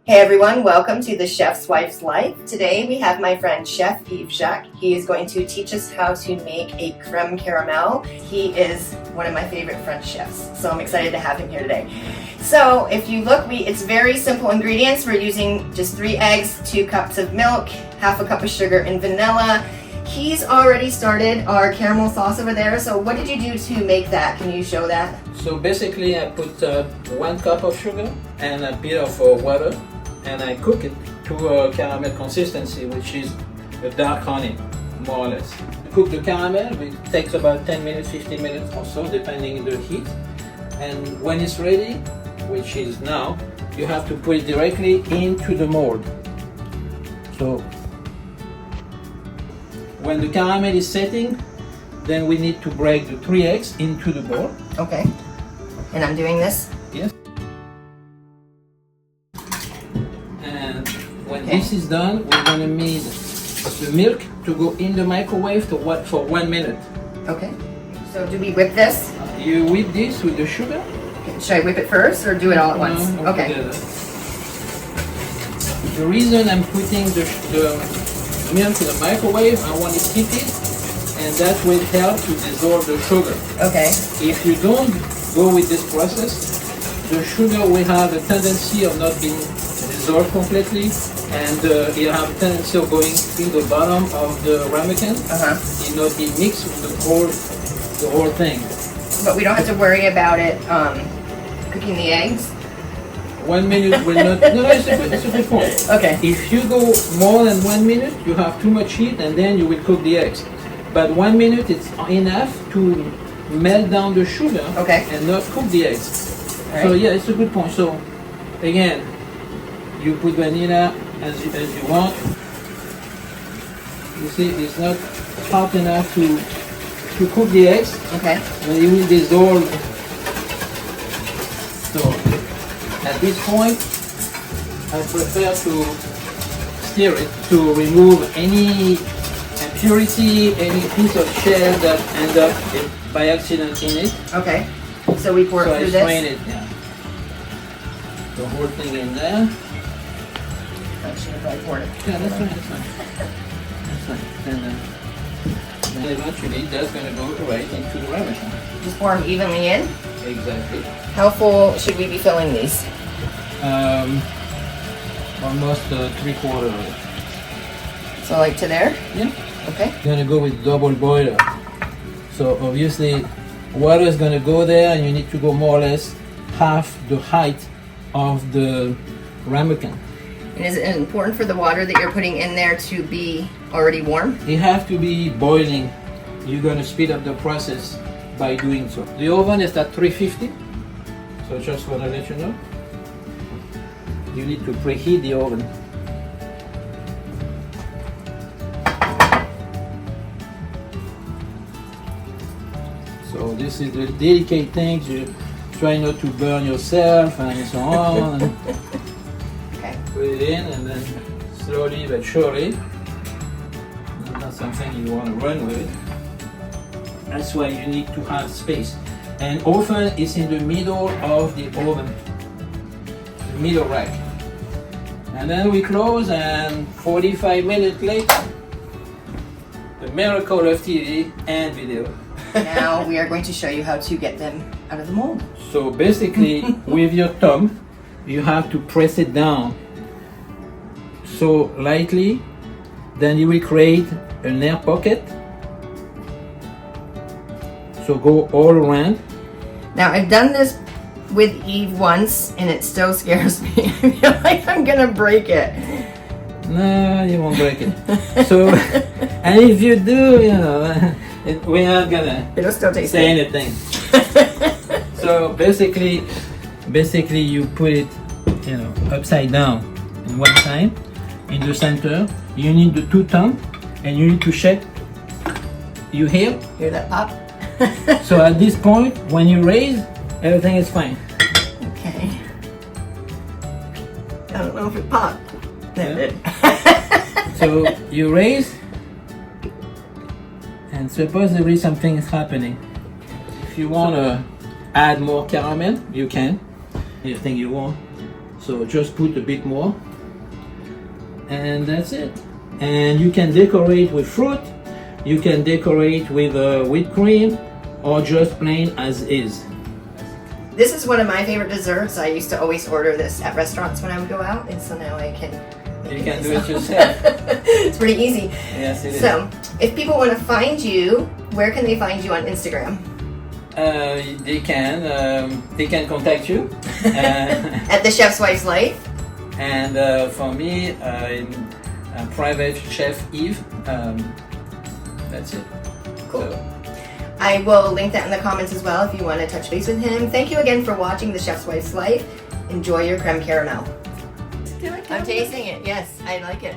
Hey everyone, welcome to the Chef's Wife's Life. Today we have my friend Chef Yves Jacques. He is going to teach us how to make a crème caramel. He is one of my favorite French chefs, so I'm excited to have him here today. So if you look, it's very simple ingredients. We're using just 3 eggs, 2 cups of milk, half a cup of sugar and vanilla. He's already started our caramel sauce over there, so what did you do to make that? Can you show that? So basically I put 1 cup of sugar and a bit of water, and I cook it to a caramel consistency, which is a dark honey, more or less. Cook the caramel, it takes about 10 minutes, 15 minutes or so, depending on the heat. And when it's ready, which is now, you have to put it directly into the mold. So when the caramel is setting, then we need to break the 3 eggs into the bowl. Okay. And I'm doing this? Yes. And when this is done, we're going to need the milk to go in the microwave for 1 minute. Okay. So do we whip this? You whip this with the sugar. Should I whip it first or do it all at once? Okay. Together. The reason I'm putting the milk in the microwave, I want it heated, and that will help to dissolve the sugar. Okay. If you don't go with this process, the sugar will have a tendency of not being dissolved completely, and it'll have a tendency of going in the bottom of the ramekin. It not be mixed with the whole thing. But we don't have to worry about it cooking the eggs? 1 minute will not. No, it's a good point. Okay. If you go more than 1 minute, you have too much heat, and then you will cook the eggs. But 1 minute is enough to melt down the sugar, okay, and not cook the eggs. Right. So yeah, it's a good point. So again, you put vanilla as you want. You see, it's not hot enough to cook the eggs. Okay. And it will dissolve. So at this point, I prefer to stir it to remove any impurity, any piece of shell that end up by accident in it. Okay. So we pour it through this? So I strain it, yeah. The whole thing in there. I should have probably poured it. Yeah, that's fine, that's fine. That's fine. And then eventually that's going to go right into the ramekin. Just pour them evenly in? Exactly. How full should we be filling these? Almost 3/4 of it. So like to there? Yeah. Okay. You're going to go with double boiler. So obviously water is going to go there, and you need to go more or less half the height of the ramekin. And is it important for the water that you're putting in there to be already warm? It has to be boiling. You're going to speed up the process by doing so. The oven is at 350, so just want to let you know. You need to preheat the oven. So this is the delicate things. You try not to burn yourself and so on. Okay. Put it in, and then slowly but surely. Not something you want to run with. That's why you need to have space. And often it's in the middle of the oven, the middle rack. And then we close, and 45 minutes later, the miracle of TV and video. Now we are going to show you how to get them out of the mold. So basically, with your thumb, you have to press it down so lightly, then you will create an air pocket. So go all around. Now I've done this with Yves once and it still scares me. I feel like I'm gonna break it. No, you won't break it. So, and if you do, you know, we're not gonna It'll still taste say good. anything. So basically you put it, you know, upside down in one time. In the center, you need the 2 thumbs, and you need to shake. You hear? Hear that pop? So at this point, when you raise, everything is fine. Okay. I don't know if it popped. That did. So you raise, and supposedly something is happening. If you want to add more caramel, you can. You think you want. So just put a bit more, and that's it. And you can decorate with fruit, you can decorate with whipped cream, or just plain as is. This is one of my favorite desserts. I used to always order this at restaurants when I would go out, and so now I can You can do it yourself. It's pretty easy. Yes, it is. So, if people want to find you, where can they find you on Instagram? They can contact you. At the Chef's Wife's Life. And for me, private chef Yves. That's it. Cool. So, I will link that in the comments as well if you want to touch base with him. Thank you again for watching the Chef's Wife's Life. Enjoy your creme caramel. I'm tasting it. Yes, I like it.